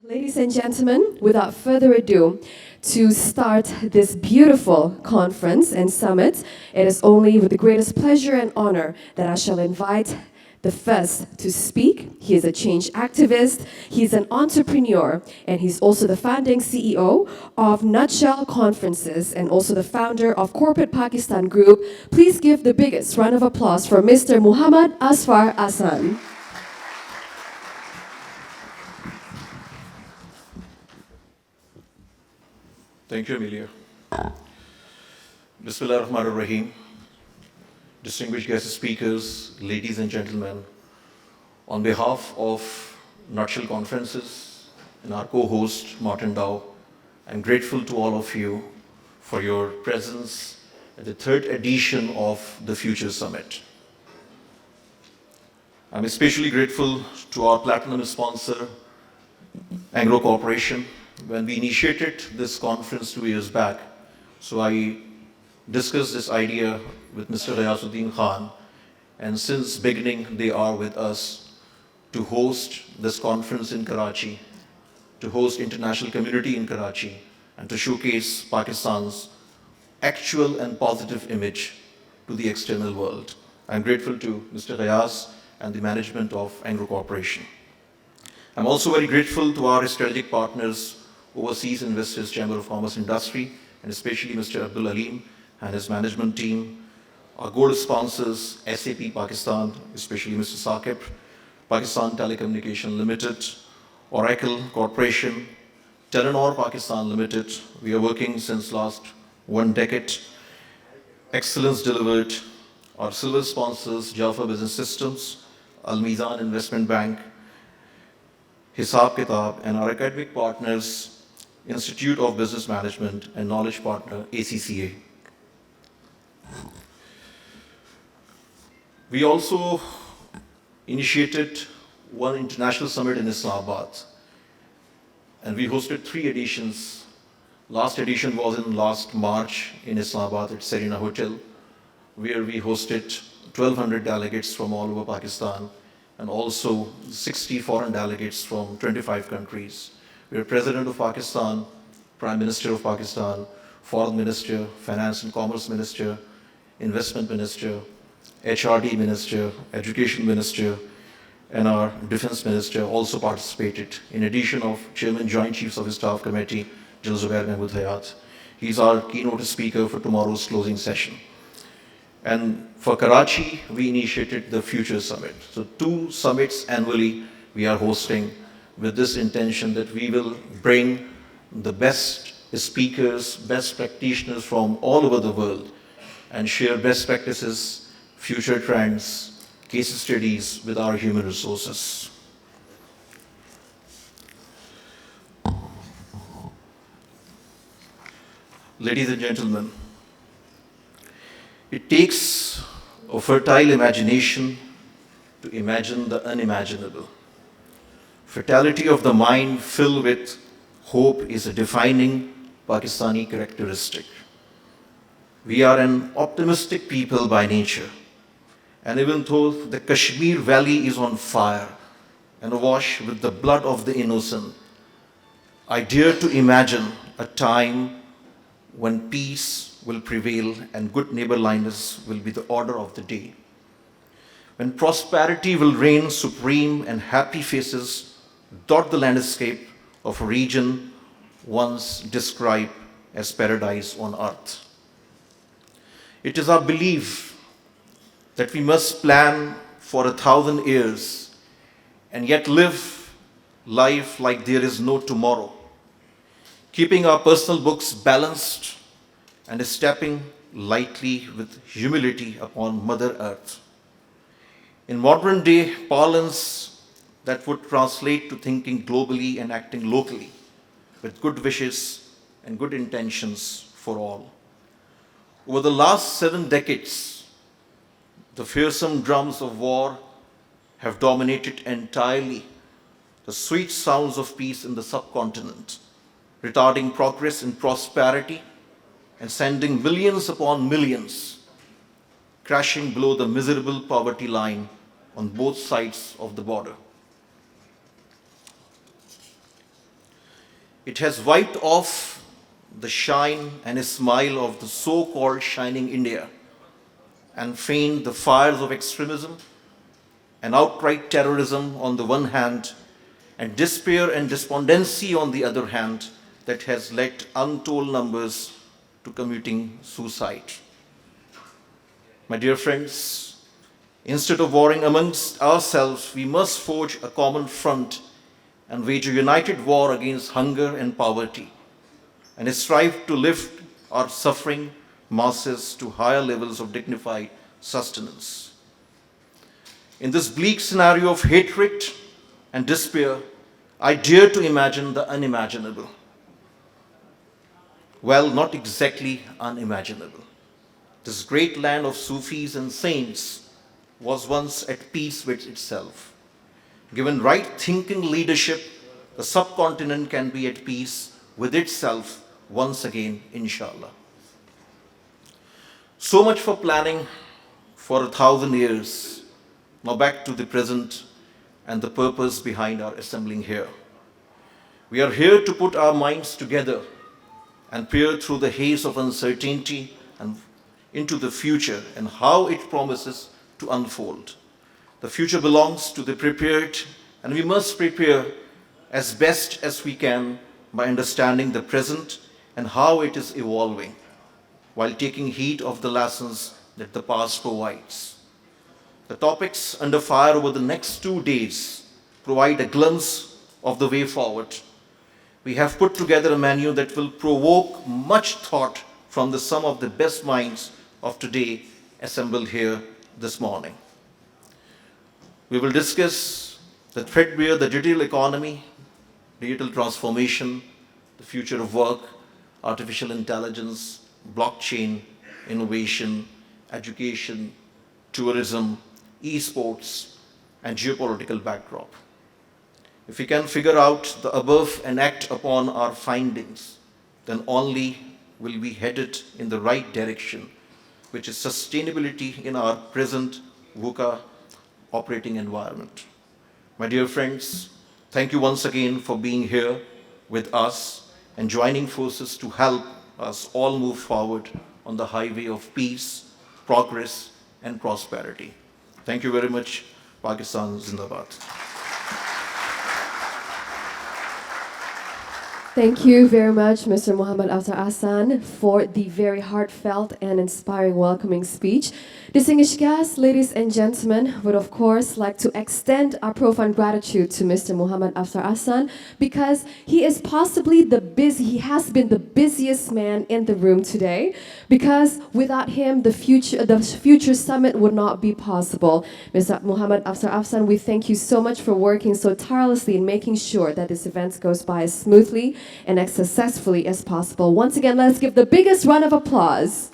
Ladies and gentlemen, without further ado, to start this beautiful conference and summit, it is only with the greatest pleasure and honor that I shall invite the first to speak. He is a change activist, he's an entrepreneur, and he's also the founding CEO of Nutshell Conferences and also the founder of Corporate Pakistan Group. Please give the biggest round of applause for Mr. Muhammad Azfar Ashan. Thank you, Amelia. Bismillah ar-Rahman ar-Rahim. Distinguished guest speakers, ladies and gentlemen, on behalf of Nutshell Conferences and our co-host, Martin Dow, I'm grateful to all of you for your presence at the third edition of the Future Summit. I'm especially grateful to our platinum sponsor, Anglo Corporation. When we initiated this conference 2 years back, so I discussed this idea with Mr. Rayasuddin Khan, and since beginning they are with us to host this conference in Karachi, to host international community in Karachi, and to showcase Pakistan's actual and positive image to the external world. I'm grateful to Mr. Rayas and the management of Anglo Corporation. I'm also very grateful to our strategic partners, Overseas Investors Chamber of Commerce Industry, and especially Mr. Abdul Alim and his management team. Our gold sponsors, SAP Pakistan, especially Mr. Saqib, Pakistan Telecommunication Limited, Oracle Corporation, Telenor Pakistan Limited. We are working since last 1 decade. Excellence delivered. Our silver sponsors, Jaffa Business Systems, Al Mizan Investment Bank, Hisab Kitab, and our academic partners, Institute of Business Management and knowledge partner, ACCA. We also initiated one international summit in Islamabad, and we hosted 3 editions. Last edition was in last March in Islamabad at Serena Hotel, where we hosted 1,200 delegates from all over Pakistan and also 60 foreign delegates from 25 countries. We are President of Pakistan, Prime Minister of Pakistan, Foreign Minister, Finance and Commerce Minister, Investment Minister, HRD Minister, Education Minister, and our Defense Minister also participated, in addition of Chairman Joint Chiefs of the Staff Committee, Jal Zubair Mahmood Hayat. He's our keynote speaker for tomorrow's closing session. And for Karachi, we initiated the Future Summit. So 2 summits annually we are hosting with this intention that we will bring the best speakers, best practitioners from all over the world and share best practices, future trends, case studies with our human resources. Ladies and gentlemen, it takes a fertile imagination to imagine the unimaginable. Fertility of the mind filled with hope is a defining Pakistani characteristic. We are an optimistic people by nature, and even though the Kashmir Valley is on fire and awash with the blood of the innocent, I dare to imagine a time when peace will prevail and good neighborliness will be the order of the day. When prosperity will reign supreme and happy faces dot the landscape of a region once described as paradise on earth. It is our belief that we must plan for 1,000 years and yet live life like there is no tomorrow, keeping our personal books balanced and stepping lightly with humility upon Mother Earth. In modern day parlance, that would translate to thinking globally and acting locally with good wishes and good intentions for all. Over the last 7 decades, the fearsome drums of war have dominated entirely the sweet sounds of peace in the subcontinent, retarding progress and prosperity and sending millions upon millions crashing below the miserable poverty line on both sides of the border. It has wiped off the shine and smile of the so-called shining India and feigned the fires of extremism and outright terrorism on the one hand, and despair and despondency on the other hand, that has led untold numbers to committing suicide. My dear friends, instead of warring amongst ourselves, we must forge a common front and wage a united war against hunger and poverty, and strive to lift our suffering masses to higher levels of dignified sustenance. In this bleak scenario of hatred and despair, I dare to imagine the unimaginable. Well, not exactly unimaginable. This great land of Sufis and saints was once at peace with itself. Given right thinking leadership, the subcontinent can be at peace with itself once again, inshallah. So much for planning for 1,000 years. Now back to the present and the purpose behind our assembling here. We are here to put our minds together and peer through the haze of uncertainty and into the future and how it promises to unfold. The future belongs to the prepared, and we must prepare as best as we can by understanding the present and how it is evolving, while taking heed of the lessons that the past provides. The topics under fire over the next 2 days provide a glimpse of the way forward. We have put together a menu that will provoke much thought from the some of the best minds of today assembled here this morning. We will discuss the threadbare, the digital economy, digital transformation, the future of work, artificial intelligence, blockchain, innovation, education, tourism, esports, and geopolitical backdrop. If we can figure out the above and act upon our findings, then only will we headed in the right direction, which is sustainability in our present VUCA operating environment. My dear friends, thank you once again for being here with us and joining forces to help us all move forward on the highway of peace, progress, and prosperity. Thank you very much. Pakistan Zindabad. Thank you very much, Mr. Muhammad Afzal Ashan, for the very heartfelt and inspiring welcoming speech. Distinguished guests, ladies and gentlemen, would of course like to extend our profound gratitude to Mr. Muhammad Afzal Ashan because he is possibly he has been the busiest man in the room today, because without him, the future summit would not be possible. Mr. Muhammad Afzal Ashan, we thank you so much for working so tirelessly in making sure that this event goes by as smoothly and as successfully as possible. Once again, let's give the biggest round of applause.